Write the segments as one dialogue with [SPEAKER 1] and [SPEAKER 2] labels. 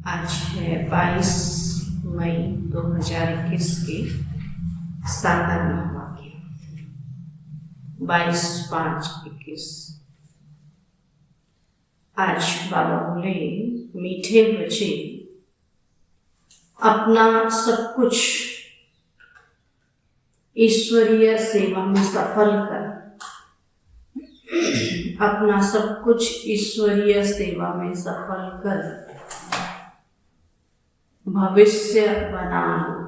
[SPEAKER 1] आज है 22 मई 2021 की सागर वाक्य 22/5/21। आज बाबा बोले, मीठे बच्चे अपना सब कुछ ईश्वरीय सेवा में सफल कर, अपना सब कुछ ईश्वरीय सेवा में सफल कर भविष्य बना लो,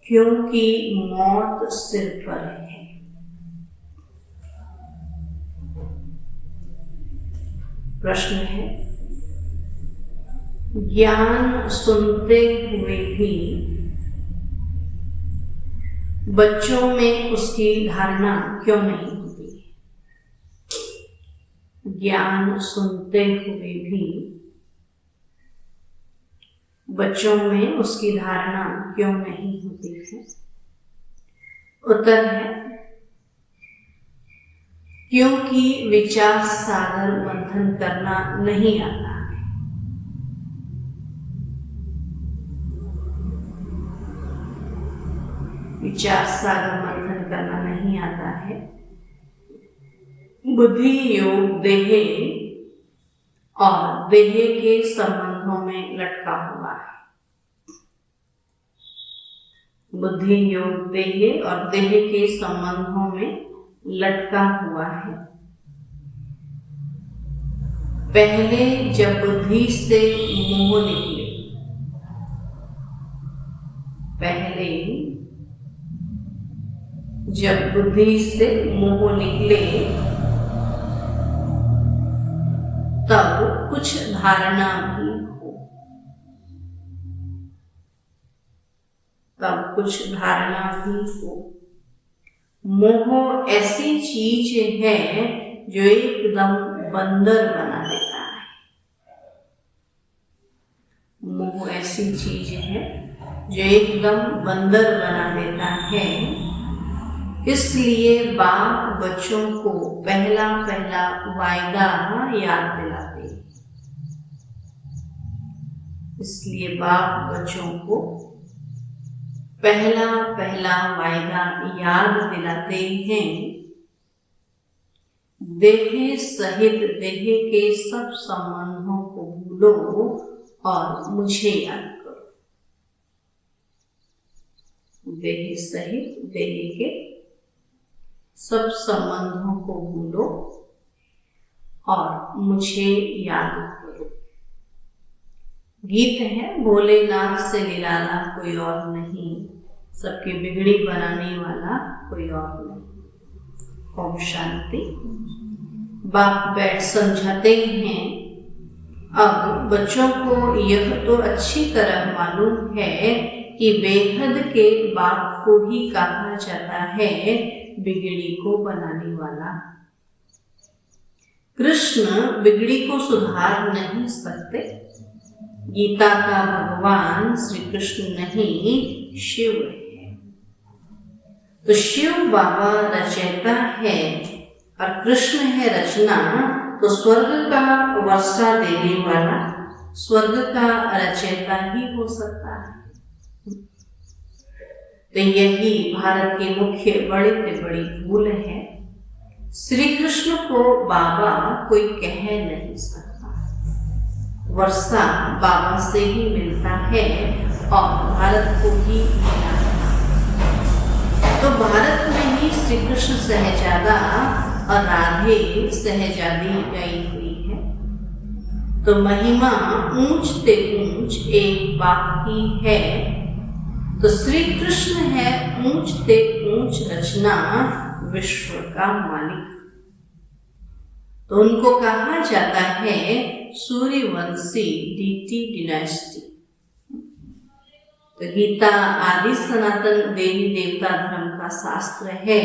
[SPEAKER 1] क्योंकि मौत सिर पर है। प्रश्न है, ज्ञान सुनते हुए भी बच्चों में उसकी धारणा क्यों नहीं होती? ज्ञान सुनते हुए भी बच्चों में उसकी धारणा क्यों नहीं होती है? उत्तर है, क्योंकि विचार सागर मंथन करना नहीं आता है। विचार सागर मंथन करना नहीं आता है। बुद्धि योग देह और देह के संबंधों में लटका हुआ है। बुद्धि योग देह और देह के संबंधों में लटका हुआ है। पहले जब बुद्धि से मोह निकले, पहले जब बुद्धि से मोह निकले तब कुछ धारणा भी हो, तब कुछ धारणा भी हो। मोह ऐसी चीज है जो एकदम बंदर बना देता है। मोह ऐसी चीज है जो एकदम बंदर बना देता है। इसलिए बाप बच्चों को पहला पहला वायदा याद दिलाते। इसलिए बाप बच्चों को पहला पहला वायदा याद दिलाते हैं। देह सहित देह के सब संबंधों को भूलो और मुझे याद करो। देह सहित देह के सब संबंधों को भूलो और मुझे याद करो। गीत है, भोलेनाथ से निराला कोई और नहीं, सबकी बिगड़ी बनाने वाला कोई और नहीं। ओम शांति। बाप बैठ समझाते हैं, अब बच्चों को यह तो अच्छी तरह मालूम है कि बेहद के बाप को ही कहा जाता है बिगड़ी को बनाने वाला। कृष्ण बिगड़ी को सुधार नहीं सकते। गीता का भगवान श्री कृष्ण नहीं, शिव है। तो शिव बाबा रचयिता है और कृष्ण है रचना। तो स्वर्ग का वर्षा देने वाला स्वर्ग का रचयिता ही हो सकता है। तो यही भारत की मुख्य बड़ी से बड़ी भूल है। श्री कृष्ण को बाबा कोई कह नहीं सकता। वर्षा बाबा से ही मिलता है और भारत को ही मिला है। तो भारत में ही श्री कृष्ण सहजादा और राधे सहजादी गई हुई है। तो महिमा ऊंच ते ऊंच एक बाप की है। तो श्री कृष्ण है ऊंच ते ऊंच रचना, विश्व का मालिक। तो उनको कहा जाता है सूर्यवंशी डीटी डिनास्टी। तो गीता आदि सनातन देवी देवता धर्म का शास्त्र है।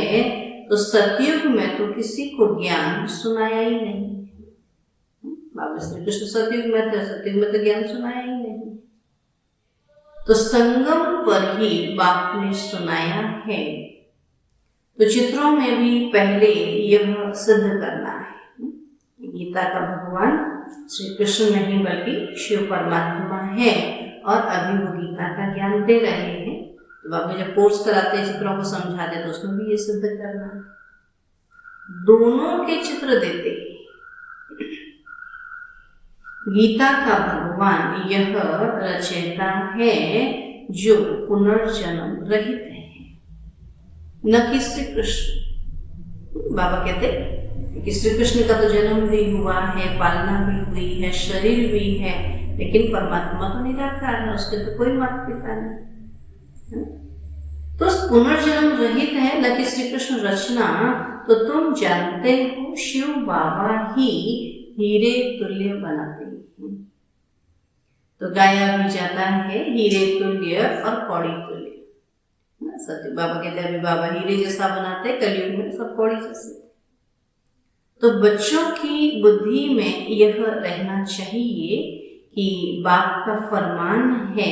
[SPEAKER 1] तो सतयुग में तो किसी को ज्ञान सुनाया ही नहीं। बाबा श्री कृष्ण सतयुग में थे, सतयुग में तो ज्ञान सुनाया ही नहीं। तो संगम पर ही बाप ने सुनाया है। तो चित्रों में भी पहले यह सिद्ध करना है गीता का भगवान श्री कृष्ण नहीं बल्कि शिव परमात्मा है और अभी वो गीता का ज्ञान दे रहे हैं। तो बाबा जब कोर्स कराते हैं, चित्रों को समझाते, तो उसमें भी ये सिद्ध करना है। दोनों के चित्र देते हैं। गीता का भगवान यह रचयिता है जो पुनर्जन्म रहित है, न कि श्री कृष्ण। बाबा कहते कि श्री कृष्ण का तो जन्म भी हुआ है, पालना भी हुई है, शरीर भी है, लेकिन परमात्मा तो निराकार है, उसके तो कोई माता पिता नहीं। तो पुनर्जन्म रहित है, न कि श्री कृष्ण रचना। तो तुम जानते हो शिव बाबा ही हीरे तुल्य बनाते हैं। तो गाया भी जाता है हीरे तुल्य और कौड़ी तुल्य। सत्य बाबा कहते हैं अभी बाबा हीरे जैसा बनाते, कलयुग में सब कौड़ी जैसे। तो बच्चों की बुद्धि में यह रहना चाहिए कि बाप का फरमान है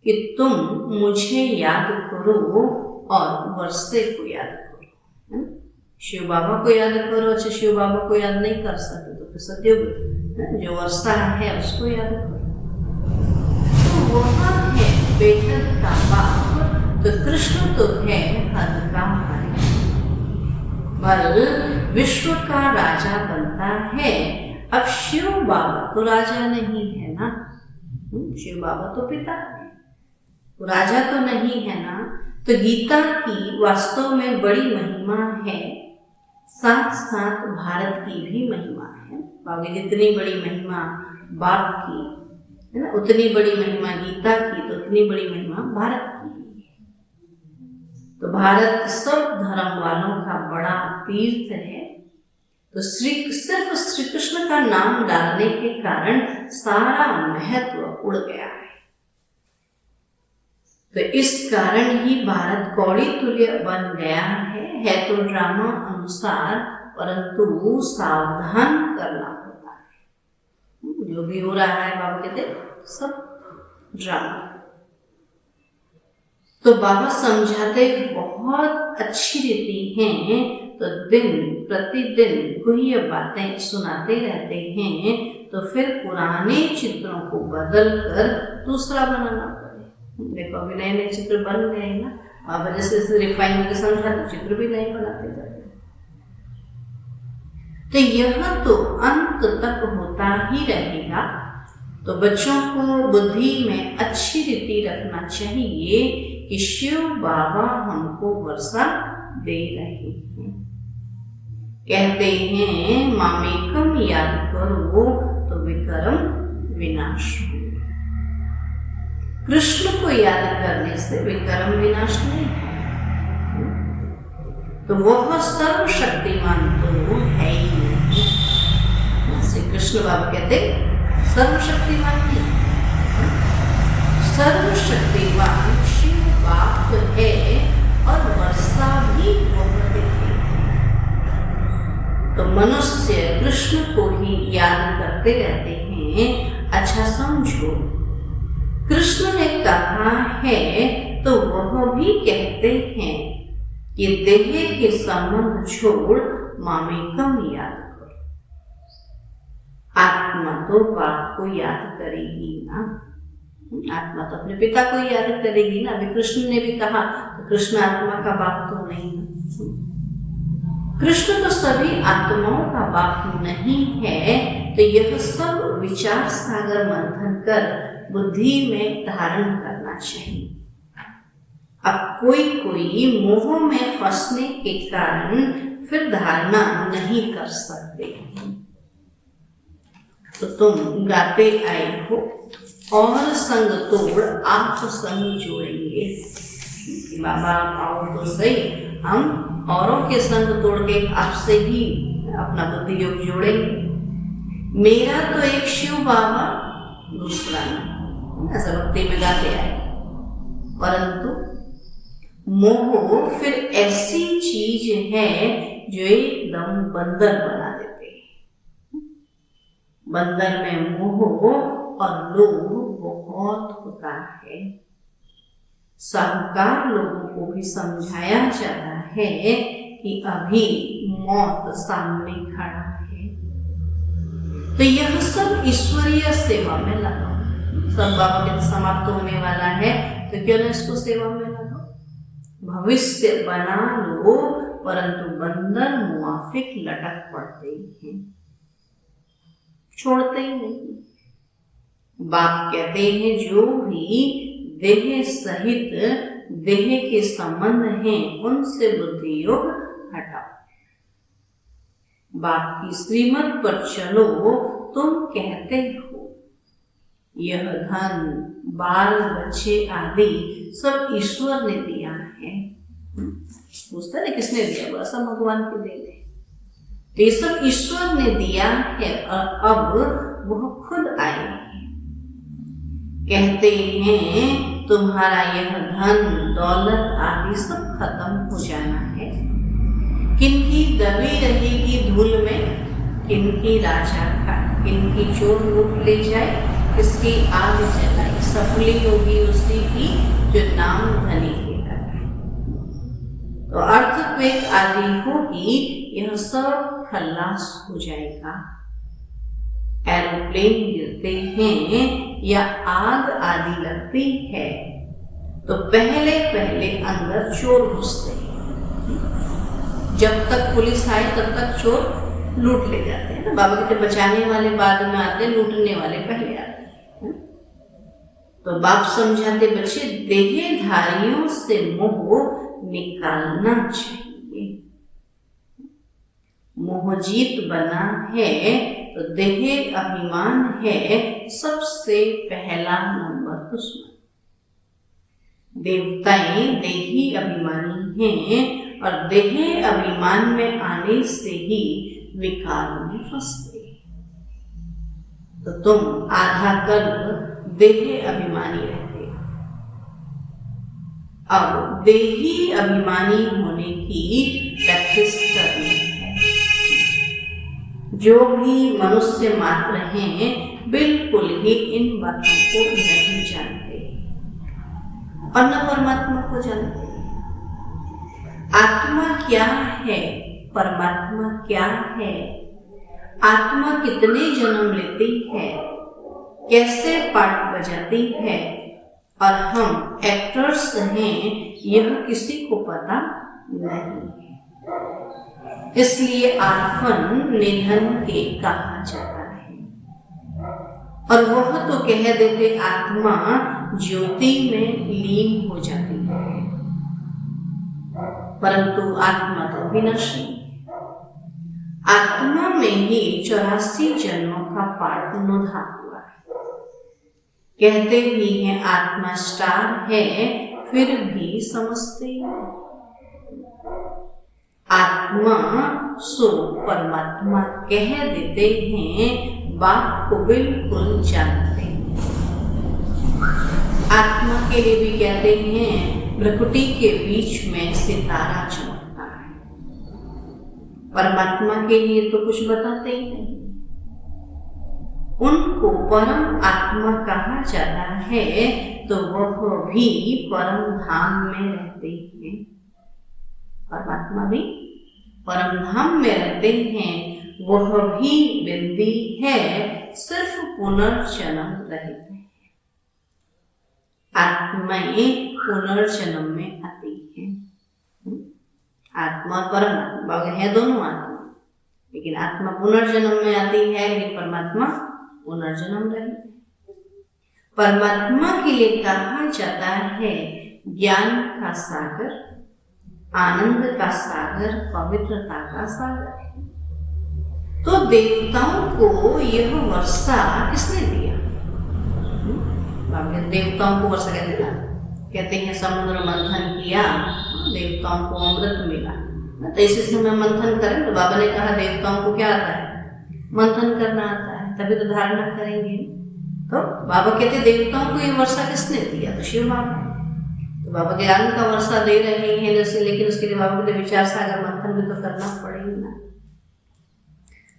[SPEAKER 1] कि तुम मुझे याद करो और वर्षे को याद करो। शिव बाबा को याद करो। अच्छा, शिव बाबा को याद नहीं कर सकते तो फिर सतयुग जो वर्षा है उसको याद करो। तो वह है बेहद का बाप, तो कृष्ण तो है हद का मालिक, पर विश्व का राजा बनता है। अब शिव बाबा तो राजा नहीं है ना, शिव बाबा तो पिता है, राजा तो नहीं है ना। तो गीता की वास्तव में बड़ी महिमा है, साथ साथ भारत की भी महिमा है। बाबा जितनी बड़ी महिमा बाप की है ना, उतनी बड़ी महिमा गीता की, तो उतनी बड़ी महिमा भारत की। तो भारत सब धर्म वालों का बड़ा तीर्थ है। तो सिर्फ श्री कृष्ण का नाम डालने के कारण सारा महत्व उड़ गया है। तो इस कारण ही भारत कौड़ी तुल्य बन गया है तो ड्रामा अनुसार, परंतु सावधान करना होता है। जो भी हो रहा है बाबा कहते सब ड्रामा। तो बाबा समझाते बहुत अच्छी रीति हैं, तो दिन प्रतिदिन गुह्य बातें सुनाते रहते हैं। तो फिर पुराने चित्रों को बदल कर दूसरा बनाना पड़े। देखो अभी नए नए चित्र बन गए ना, बाबा जैसे रिफाइन करके समझाते, चित्र भी नए बनाते जाते। तो यह तो अंत तक होता ही रहेगा। तो बच्चों को बुद्धि में अच्छी रीति रखना चाहिए कि शिव बाबा हमको वर्षा दे रहे हैं। कहते हैं मामेकम याद करो तो विक्रम विनाश हो। कृष्ण को याद करने से विक्रम विनाश नहीं है। तो वह सर्वशक्तिमान तो है ही नहीं। श्री कृष्ण बाबा कहते सर्वशक्तिमान नहीं, सर्वशक्तिमान शिव बाप है और वर्षा भी वह देते। तो मनुष्य कृष्ण को ही याद करते रहते हैं। अच्छा समझो, कृष्ण ने कहा है तो वह भी कहते हैं कि देह के संबंध छोड़ मामेकम याद करो। आत्मा तो बाप को याद करेगी ना, आत्मा तो अपने पिता को याद करेगी ना। अभी कृष्ण ने भी कहा तो कृष्ण आत्मा का बाप तो नहीं है। कृष्ण तो सभी आत्माओं का बाप नहीं है। तो यह सब विचार सागर मंथन कर बुद्धि में धारण करना चाहिए। अब कोई मोह में फंसने के कारण फिर धारणा नहीं कर सकते। तो तुम गाते आए हो और संग तोड़ आप संग जोड़ेंगे। बाबा आओ तो सही, हम औरों के संग तोड़ के आपसे ही अपना बुद्धि योग जोड़ेंगे। मेरा तो एक शिव बाबा, दूसरा नहीं, ऐसा भक्ति में गाते आए। परंतु मोह फिर ऐसी चीज है जो एकदम बंदर बना देते हैं। बंदर में मोह और लोभ बहुत होता है। साहूकार लोगों को भी समझाया जाता है कि अभी मौत सामने खड़ा है, तो यह सब ईश्वरीय सेवा में लगाओ। सब बाबा के समाप्त होने वाला है, तो क्यों ना इसको सेवा में लगाओ। भविष्य बना लो, परंतु बंधन मुआफिक लटक पड़ते ही हैं, छोड़ते ही नहीं। बाप कहते हैं जो भी देह सहित देह के संबंध हैं उनसे बुद्धि योग हटाओ। बाप की श्रीमत पर चलो। तुम कहते हो यह धन बाल बच्चे आदि सब ईश्वर ने दिया है। पूछता है किसने दिया? बोला सब भगवान के दे दे। तो ये सब ईश्वर ने दिया है और अब वह खुद आए हैं। कहते हैं तुम्हारा यह धन दौलत आदि सब खत्म हो जाना है। किनकी दबी रहेगी धूल में, किनकी राजा का, किनकी चोर लूट ले जाए, किसकी आग जलाई, सफली होगी उसी की जो नाम धनी लेता है। तो अर्थक्वेक आदि होगी, यह सब खल्लास हो जाएगा। एरोप्लेन गिरते हैं या आग आदि लगती है तो पहले पहले अंदर चोर घुसते हैं। जब तक पुलिस आए तब तक चोर लूट ले जाते हैं ना। बाबा कहते बचाने वाले बाद में आते हैं, लूटने वाले पहले आते हैं। तो बाप समझाते बच्चे देहधारियों से मोह निकालना चाहिए। मोह जीत बना है तो देह अभिमान है सबसे पहला नंबर दुश्मन। देवताएं देही अभिमानी हैं और देह अभिमान में आने से ही विकार में फंसते। तो तुम आधा कल्प देह अभिमानी रहते, अब देही अभिमानी होने की प्रैक्टिस करनी है। जो भी मनुष्य मात्र हैं बिल्कुल ही इन बातों को नहीं जानते और न परमात्मा को जानते। आत्मा क्या है, परमात्मा क्या है, आत्मा कितने जन्म लेती है, कैसे पाठ बजाती है और हम एक्टर्स हैं, यह किसी को पता नहीं है। इसलिए आर्फन निधन के कहा जाता है। और वह तो कह देते आत्मा ज्योति में लीन हो जाती है, परंतु आत्मा तो विनाशी। आत्मा में ही 84 जन्मों का पाठ नुधा हुआ है। कहते भी हैं आत्मा स्टार है, फिर भी समझते हैं आत्मा सो परमात्मा कह देते हैं, बाप को बिल्कुल जानते हैं। आत्मा के लिए भी कहते हैं प्रकृति के बीच में सितारा चमकता है। परमात्मा के लिए तो कुछ बताते ही नहीं। उनको परम आत्मा कहा जाता है, तो वह भी परम धाम में रहते हैं। परमात्मा भी परम धाम में रहते हैं, वह भी बिंदी है, सिर्फ पुनर्जन्म रहित है। आत्माएं पुनर्जन्म में आती हैं। आत्मा और परमात्मा है दोनों आत्मा, लेकिन आत्मा पुनर्जन्म में आती है, लेकिन परमात्मा पुनर्जन्म रहित है। परमात्मा के लिए कहा जाता है ज्ञान का सागर, आनंद का सागर, पवित्रता का सागर। तो देवताओं को यह वर्षा किसने दिया? देवताओं को वर्षा कहते हैं, कहते हैं समुद्र मंथन किया, देवताओं को अमृत मिला। तो इसी समय मंथन करें, तो बाबा ने कहा देवताओं को क्या आता है? मंथन करना आता है, तभी तो धारणा करेंगे। तो बाबा कहते देवताओं को ये वर्षा किसने दिया? तो शिव बाबा। तो बाबा ज्ञान का वर्षा दे रहे हैं जैसे, लेकिन उसके लिए बाबा को विचार सागर मंथन भी तो करना पड़ेगा ना।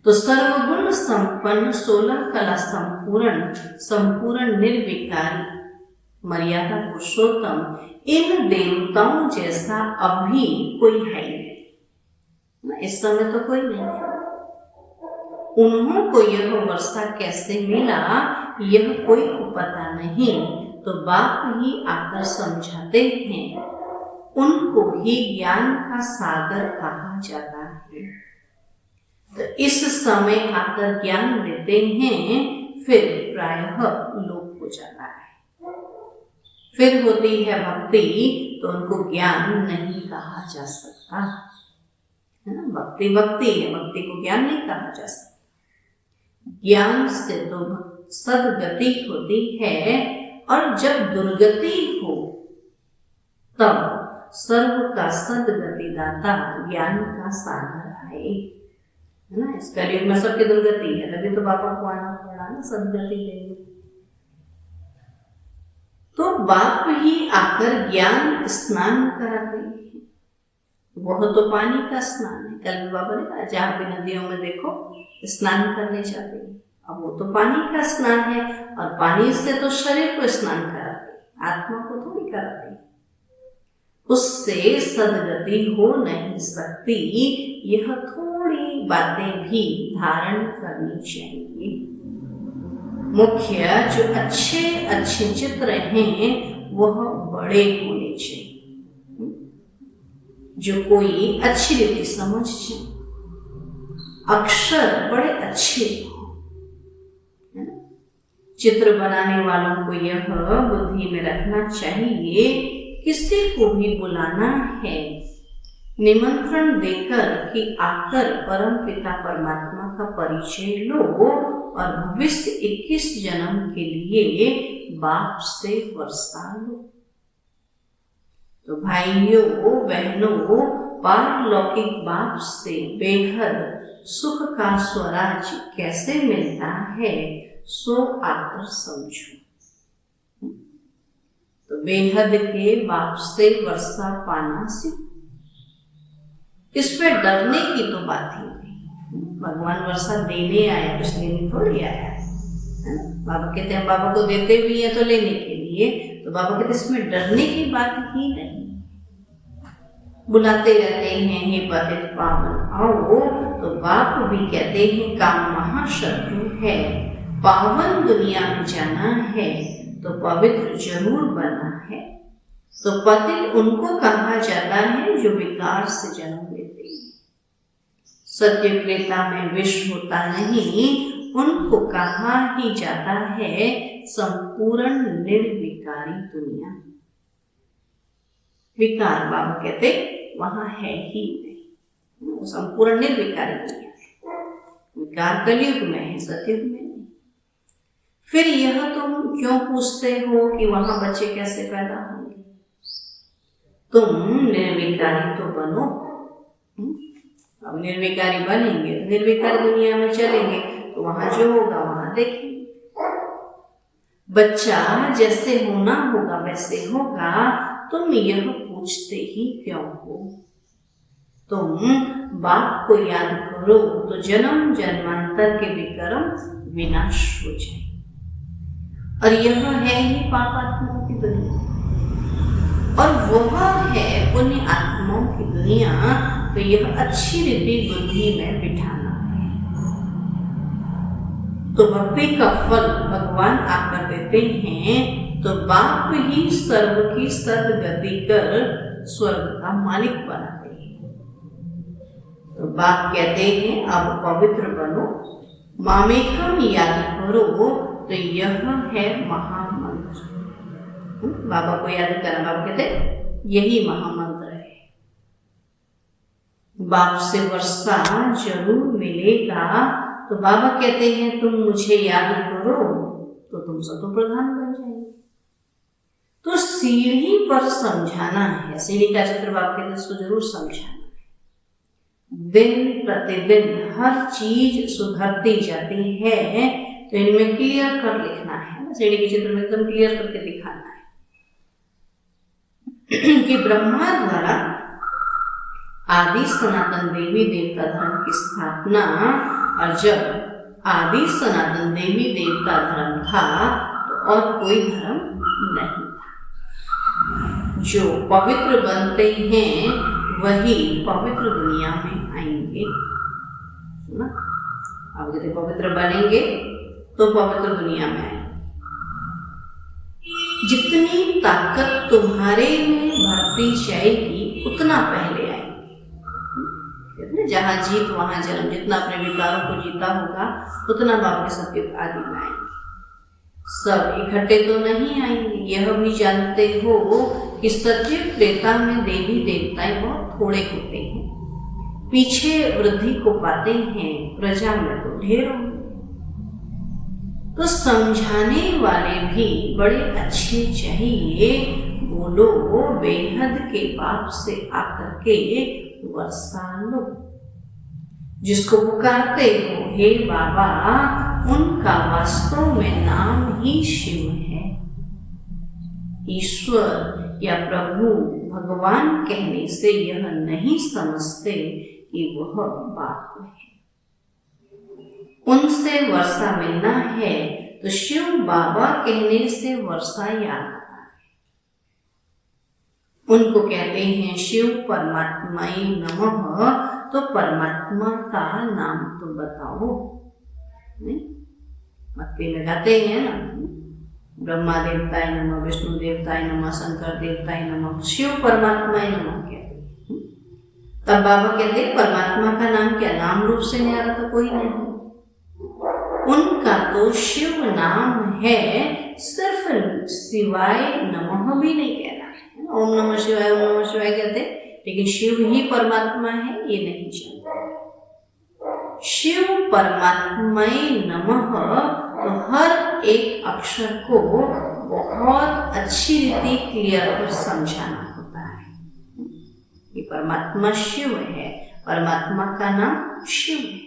[SPEAKER 1] तो सर्वगुण संपन्न 16 कला संपूर्ण संपूर्ण निर्विकारी मर्यादा पुरुषोत्तम, इन देवताओं जैसा अभी कोई है नहीं। इस समय तो कोई नहीं है। उन्हों को यह वर्षा कैसे मिला यह कोई को पता नहीं, तो बाप ही आकर समझाते हैं। उनको ही ज्ञान का सागर कहा जाता है। तो इस समय आकर ज्ञान देते हैं, फिर प्रायः लोप हो जाता है। फिर होती है भक्ति, तो उनको ज्ञान नहीं कहा जा सकता, है ना। भक्ति भक्ति है, भक्ति को ज्ञान नहीं कहा जा सकता। ज्ञान से तो सदगति होती है, और जब दुर्गति हो तब सर्व का सदगति दाता ज्ञान का सागर आए, है ना। इस कलयुग में सबकी दुर्गति है, तभी तो बाबा को आना पड़ा ना सदगति देने। तो बाप ही आकर ज्ञान स्नान कराते हैं। वह तो पानी का स्नान है। कल भी बाबा ने कहा जहाँ भी नदियों में देखो स्नान करने जाते हैं, अब वो तो पानी का स्नान है, और पानी से तो शरीर को स्नान कराते, आत्मा को थोड़ी कराते। उससे सदगति हो नहीं सकती। यह थोड़ी बातें भी धारण करनी चाहिए। मुख्य जो अच्छे अच्छे चित्र हैं वह बड़े होने चाहिए, जो कोई अच्छी रीति समझ जाए। अक्षर बड़े अच्छे हो, चित्र बनाने वालों को यह बुद्धि में रखना चाहिए, किसी को भी बुलाना है निमंत्रण देकर कि आकर परम पिता परमात्मा का परिचय लो, और भविष्य 21 जन्म के लिए बाप से वर्षा लो। तो भाइयों बहनों, पारलौकिक बाप से बेहद सुख का स्वराज कैसे मिलता है, सो आकर समझो। तो बेहद के बाप से वर्षा पाना सीखो। इस पे डरने की तो बात ही नहीं। भगवान वर्षा देने आया, कुछ लेने थोड़ी आया है। बाबा कहते हैं बाबा को देते भी है तो लेने के लिए, तो बाबा कहते इसमें डरने की बात ही नहीं। बुलाते रहते हैं हे पतित पावन आओ, तो बाप भी कहते हैं काम महाशत्रु है, पावन दुनिया में जाना है तो पवित्र जरूर बनना है। तो पतित उनको कहा जाता है जो विकार से जन्म लेते हैं। सत्यप्रेता में विष होता नहीं, उनको कहा ही जाता है संपूर्ण निर्विकारी दुनिया। विकार बाबा कहते वहां है ही नहीं, संपूर्ण निर्विकारी दुनिया है। विकार कलयुग में है, सतयुग में नहीं। फिर यह तुम क्यों पूछते हो कि वहां बच्चे कैसे पैदा होंगे? तुम निर्विकारी तो बनो। अब निर्विकारी बनेंगे तो निर्विकारी दुनिया में चलेंगे, तो वहां जो होगा वहां देखेंगे। बच्चा जैसे होना होगा वैसे होगा, तुम यह पूछते ही क्यों हो? तुम बाप को याद करो तो जन्म जन्मांतर के विक्रम विनाश हो जाए। और यह है ही पाप आत्माओं की दुनिया, और वह है पुण्य आत्माओं की दुनिया। तो यह अच्छी रीति बुद्धि में बिठाना है। तो भक्ति का फल भगवान आकर देते हैं, तो बाप ही सर्व की सदगति कर स्वर्ग का मालिक बनाते हैं। तो बाप कहते हैं अब पवित्र बनो, मामेकम याद करो, तो यह है महामंत्र। बाबा को याद करना, बाबा कहते यही महामंत्र है। बाप से वर्षा जरूर मिलेगा। तो बाबा कहते हैं तुम मुझे याद करो तो तुम सतो प्रधान बन जाएंगे। तो सीढ़ी पर समझाना है, सीढ़ी का चित्र बाबा कहते हैं इसको जरूर समझाना है। दिन प्रतिदिन हर चीज सुधरती जाती है, तो इनमें क्लियर कर लिखना है ना, सीढ़ी के चित्र में एकदम क्लियर करके दिखाना है कि ब्रह्मा द्वारा आदि सनातन देवी देवता धर्म की स्थापना, और जब आदि सनातन देवी देवता धर्म था तो और कोई धर्म नहीं था। जो पवित्र बनते हैं वही पवित्र दुनिया में आएंगे ना। आप कहते पवित्र बनेंगे तो पवित्र दुनिया में आएंगे। जितनी ताकत तुम्हारे में भरती जाएगी उतना पहले आएंगे। जहां जीत वहां जन्म, जितना अपने विकारों को जीता होगा उतना बाप के सत्य आदि में आएंगे। सब इकट्ठे तो नहीं आएंगे। यह भी जानते हो कि सत्य त्रेता में देवी देवताएं बहुत थोड़े होते हैं, पीछे वृद्धि को पाते हैं, प्रजा में तो ढेरों। तो समझाने वाले भी बड़े अच्छे चाहिए। बोलो बेहद के बाप से आकर के वर्षा लो। जिसको पुकारते हो हे बाबा, उनका वास्तव में नाम ही शिव है। ईश्वर या प्रभु भगवान कहने से यह नहीं समझते कि वह बाप है। उनसे वर्षा मिलना है तो शिव बाबा कहने से वर्षा याद आता है। उनको कहते हैं शिव परमात्माय नमः, तो परमात्मा का नाम तो बताओ। भक्ति में गाते हैं ना, ब्रह्मा देवताय नमः, विष्णु देवताय नमः, शंकर देवताय नमः, शिव परमात्माय नमः कहते हैं। तब बाबा कहते हैं परमात्मा का नाम क्या नाम रूप से न्यारा तो कोई नहीं। उनका तो शिव नाम है, सिर्फ शिवाय नमः भी नहीं कहना है। ओम नमः शिवाय, ओम नमः शिवाय कहते, लेकिन शिव ही परमात्मा है ये नहीं जानते। शिव परमात्माय नमः तो हर एक अक्षर को बहुत अच्छी रीति क्लियर कर समझाना होता है। ये परमात्मा शिव है, परमात्मा का नाम शिव है।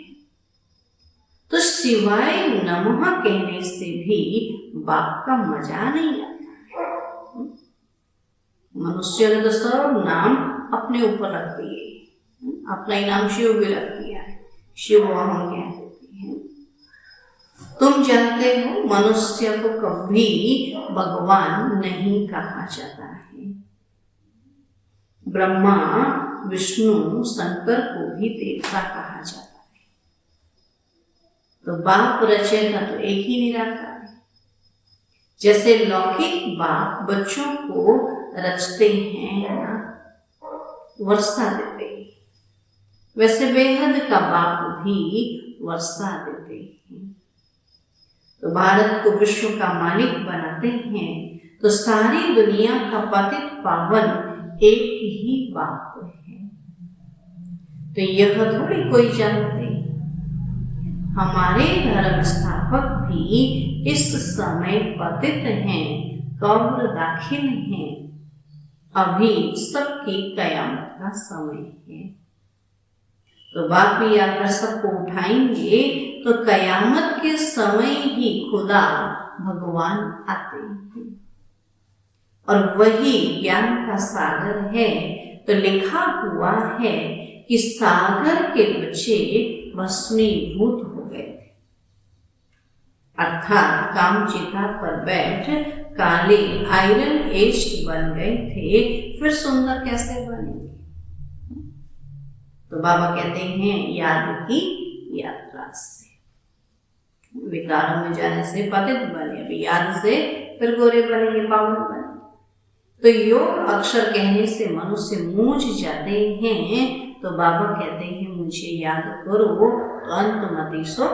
[SPEAKER 1] तो शिवाय नमः कहने से भी बाप का मजा नहीं आता है। मनुष्य ने तो सब नाम अपने ऊपर रख दिए, अपना ही नाम शिव भी रख दिया है, शिव हम कह देते हैं। तुम जानते हो मनुष्य को कभी भगवान नहीं कहा जाता है। ब्रह्मा विष्णु शंकर को भी देवता कहा जाता है। तो बाप रचेगा तो एक ही निराकार है। जैसे लौकिक बाप बच्चों को रचते हैं ना, वर्षा देते हैं, वैसे बेहद का बाप भी वर्षा देते हैं। तो भारत को विश्व का मालिक बनाते हैं तो सारी दुनिया का पतित पावन एक ही बाप है। तो यह थोड़ी कोई जानते, हमारे धर्म स्थापक भी इस समय पतित हैं, कब्र दाखिल हैं। अभी सबकी कयामत का समय है। तो बाप भी आकर सबको उठाएंगे तो कयामत के समय ही खुदा भगवान आते हैं। और वही ज्ञान का सागर है। तो लिखा हुआ है कि सागर के बच्चे भस्मीभूत हो गए थे, अर्थात कामचिता पर बैठ काले आयरन एज्ड बन गए थे, फिर सुंदर कैसे बनेंगे। तो बाबा कहते हैं याद की यात्रा से, विकारों में जाने से पतित बने, अभी याद से फिर गोरे बनेंगे, पावन बने। तो योग अक्षर कहने से मनुष्य मूझ जाते हैं। तो बाबा कहते हैं मुझे याद करो तो अंतमति सो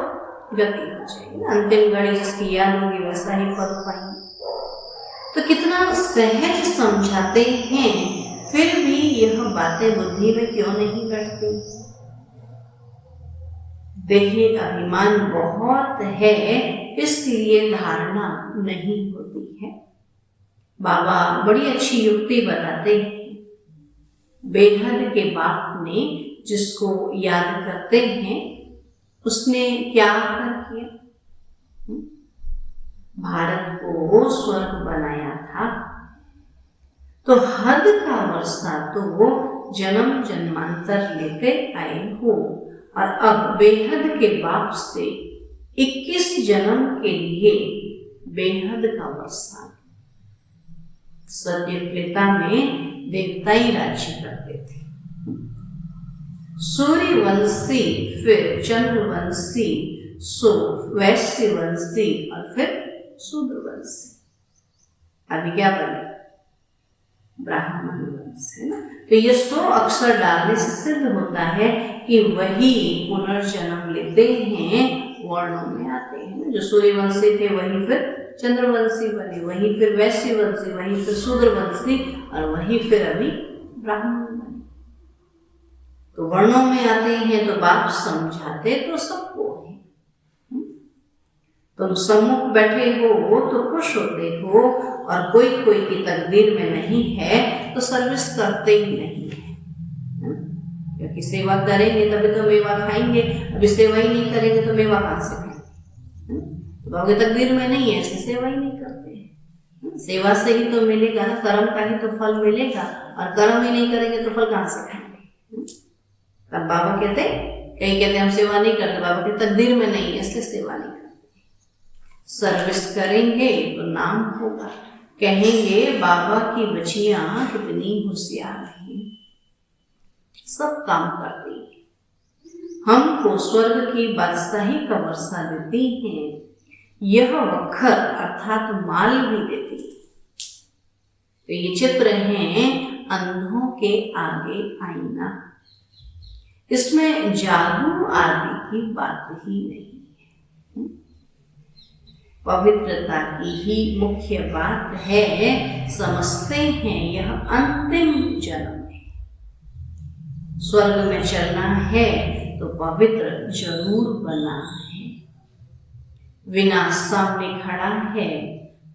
[SPEAKER 1] गति हो जाएगी। अंतिम घड़ी जिसकी याद होगी वैसा ही पद पाएंगे। तो कितना सहज समझाते हैं, फिर भी यह बातें बुद्धि में क्यों नहीं बैठती। देह अभिमान बहुत है, इसलिए धारणा नहीं होती है। बाबा बड़ी अच्छी युक्ति बताते हैं। बेहद के बाप ने जिसको याद करते हैं उसने क्या किया, भारत को स्वर्ग बनाया था। तो हद का वर्षा तो जन्म जन्मांतर लेके आए हो, और अब बेहद के बाप से 21 जन्म के लिए बेहद का वर्षा। सत्य त्रेता में देवताई राज्य करते थे। सूर्यवंशी फिर चंद्रवंशी सो वैश्य वंशी और फिर शूद्र वंशी। अभी क्या बने? ब्राह्मण वंश, है ना। तो ये 100 अक्षर डालने से सिद्ध होता है कि वही पुनर्जन्म लेते हैं, वर्णों में आते हैं। जो सूर्यवंशी थे वही फिर चंद्रवंशी बने, वही फिर वैश्य वंशी, वही फिर शूद्रवंशी और वही फिर अभी ब्राह्मण बने। तो वर्णों में आते हैं तो बाप समझाते तो सबको है। तुम सम्मुख बैठे हो तो खुश होते हो, और कोई कोई की तकदीर में नहीं है तो सर्विस करते ही नहीं है, क्योंकि सेवा करेंगे तभी तो मेवा खाएंगे। अभी सेवा ही नहीं करेंगे तो मेवा कहाँ से खाएंगे? तो बाबा की तकदीर में नहीं है, इसलिए सेवा ही नहीं करते हैं। सेवा से ही तो मिलेगा ना, कर्म का ही तो फल मिलेगा, और कर्म ही नहीं करेंगे तो फल कहाँ से खाएंगे? तब बाबा कहते, कई कहते हम सेवा नहीं करते, बाबा की तकदीर में नहीं है इसलिए सेवा नहीं करते। सर्विस करेंगे तो नाम होगा, कहेंगे बाबा की बच्चियां कितनी होशियार हैं, सब काम करती हैं, हमको स्वर्ग की बादशाही का वर्षा देती हैं, यह वखर अर्थात माल भी देती है। तो ये चित्र हैं अंधों के आगे आईना, इसमें जादू आदि की बात ही नहीं है, पवित्रता की ही मुख्य बात है। समझते हैं यह अंतिम जन्म है, स्वर्ग में चलना है तो पवित्र जरूर बना है, विनाश सामने खड़ा है,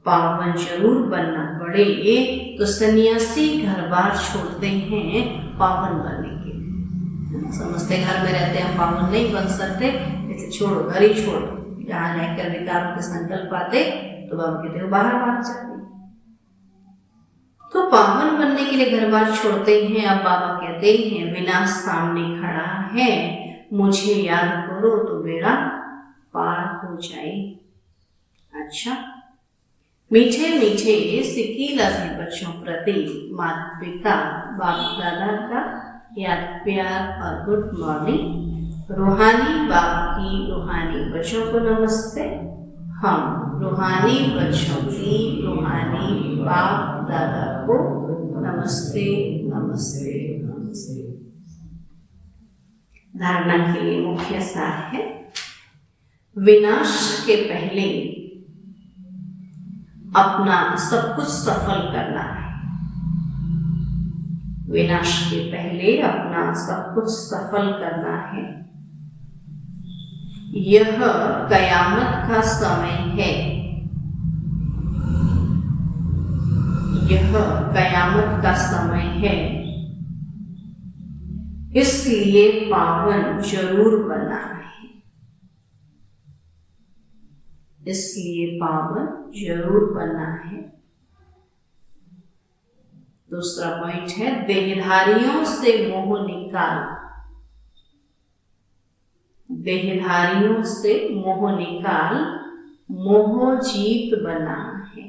[SPEAKER 1] पावन जरूर बनना पड़े। तो सन्यासी घर बार छोड़ते हैं पावन बनने के लिए, समझते घर में रहते हैं पावन नहीं बन सकते, इसे छोड़ो, घर ही छोड़ो। जहाँ जाकर विकारों के संकल्प आते तो बाबा कहते हो बाहर भाग जाते। तो पावन बनने के लिए घर बार छोड़ते हैं। अब बाबा कहते हैं विनाश सामने खड़ा है, मुझे याद करो तो बेड़ा पार हो जाए। अच्छा, मीठे मीठे सिकीला भी बच्चों प्रति माता पिता बाप दादा का याद प्यार और गुड मॉर्निंग। रूहानी बाप की रूहानी बच्चों को नमस्ते। हम रूहानी बच्चों की रूहानी बाप दादा को नमस्ते नमस्ते नमस्ते। धारणा के लिए मुख्य सार है, विनाश के पहले अपना सब कुछ सफल करना है। विनाश के पहले अपना सब कुछ सफल करना है। यह कयामत का समय है, यह कयामत का समय है, इसलिए पावन जरूर बना है, इसलिए पावन जरूर बना है। दूसरा पॉइंट है, देहधारियों से मोह निकाल, देहधारियों से मोह निकाल, मोह जीत बना है।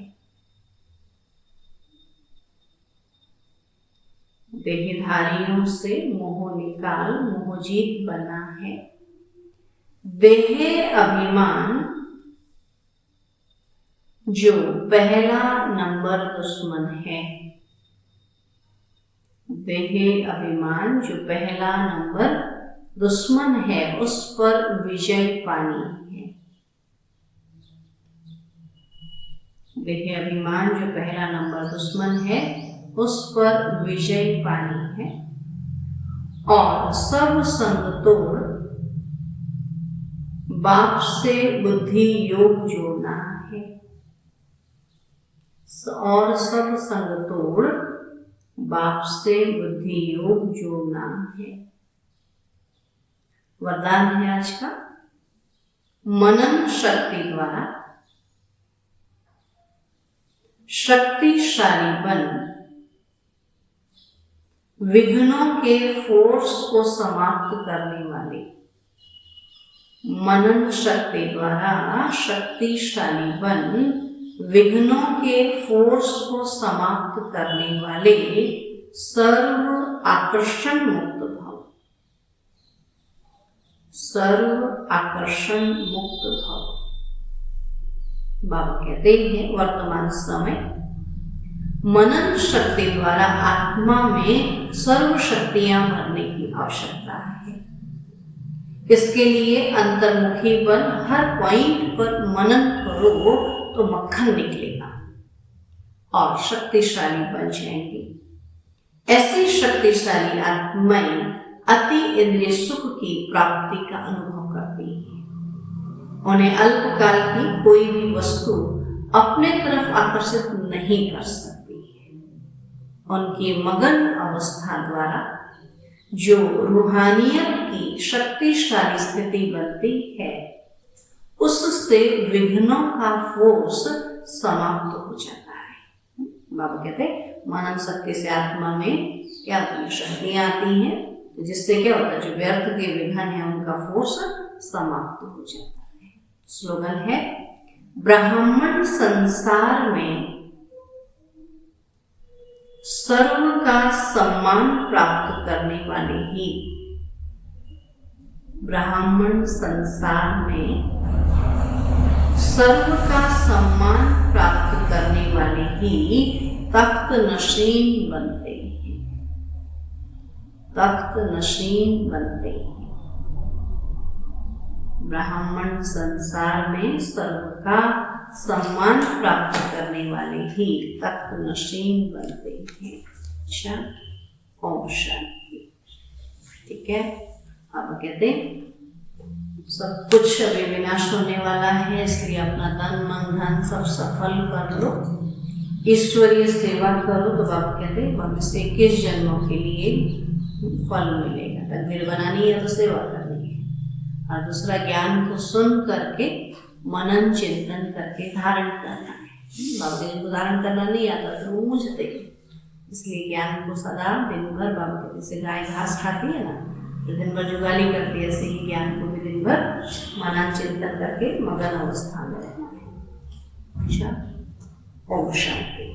[SPEAKER 1] देहधारियों से मोह निकाल, मोह जीत बना है। देह अभिमान जो पहला नंबर दुश्मन है, देह अभिमान जो पहला नंबर दुश्मन है, उस पर विजय पानी है। देह अभिमान जो पहला नंबर दुश्मन है, उस पर विजय पानी है। और सब संग तोड़ बाप से बुद्धि योग जोड़ना है, और सब संग तोड़ बाप से बुद्धि योग जोड़ना है। वरदान है आज का, मनन शक्ति द्वारा शक्तिशाली बन विघ्नों के फोर्स को समाप्त करने वाले। मनन शक्ति द्वारा शक्तिशाली बन विघ्नों के फोर्स को समाप्त करने वाले सर्व आकर्षण मुक्त भव, सर्व आकर्षण मुक्त भव। बाबा कहते हैं वर्तमान समय मनन शक्ति द्वारा आत्मा में सर्व शक्तियां भरने की आवश्यकता है। इसके लिए अंतर्मुखी बन हर पॉइंट पर मनन करो तो मक्खन निकलेगा और शक्तिशाली बन जाएंगे। ऐसी शक्तिशाली आत्माएं अति इंद्रिय सुख की प्राप्ति का अनुभव करती हैं। उन्हें अल्पकाल की कोई भी वस्तु अपने तरफ आकर्षित नहीं कर सकती है। उनकी मगन अवस्था द्वारा जो रूहानियत की शक्तिशाली स्थिति बनती है, उससे विघ्नों का फोर्स समाप्त हो जाता है। बाबा कहते हैं मनन शक्ति से आत्मा में क्या शक्तियां आती हैं, जिससे क्या होता है, जो व्यर्थ के विघ्न है उनका फोर्स समाप्त हो जाता है। स्लोगन है, ब्राह्मण संसार में सर्व का सम्मान प्राप्त करने वाले ही, ब्राह्मण संसार में सर्व का सम्मान प्राप्त करने वाले ही तख्त नशीन बनते हैं, तख्त नशीन बनते हैं। ब्राह्मण संसार में सर्व का सम्मान प्राप्त करने वाले ही तख्त नशीन बनते हैं। अच्छा, ओम शांति। ठीक है, अब कहते सब कुछ अभी विनाश होने वाला है, इसलिए अपना तन मन धन सब सफल कर लो, ईश्वरीय सेवा करो। तो बाबा कहते भविष्य से 21 जन्मों के लिए फल मिलेगा। तकदीर बनानी है तो सेवा करनी है, और दूसरा ज्ञान को सुन करके मनन चिंतन करके धारण करना है। बाबा जिनको धारण करना नहीं आता तो वो मुझते, इसलिए ज्ञान को सदा दिन भर, बाबा कहते जैसे गाय घास खाती है ना, तो दिन भर जुगाली करती है, ऐसे ही ज्ञान को भी दिन भर मनन चिंतन करके मगन अवस्था में रहना है। अच्छा, ओम शांति।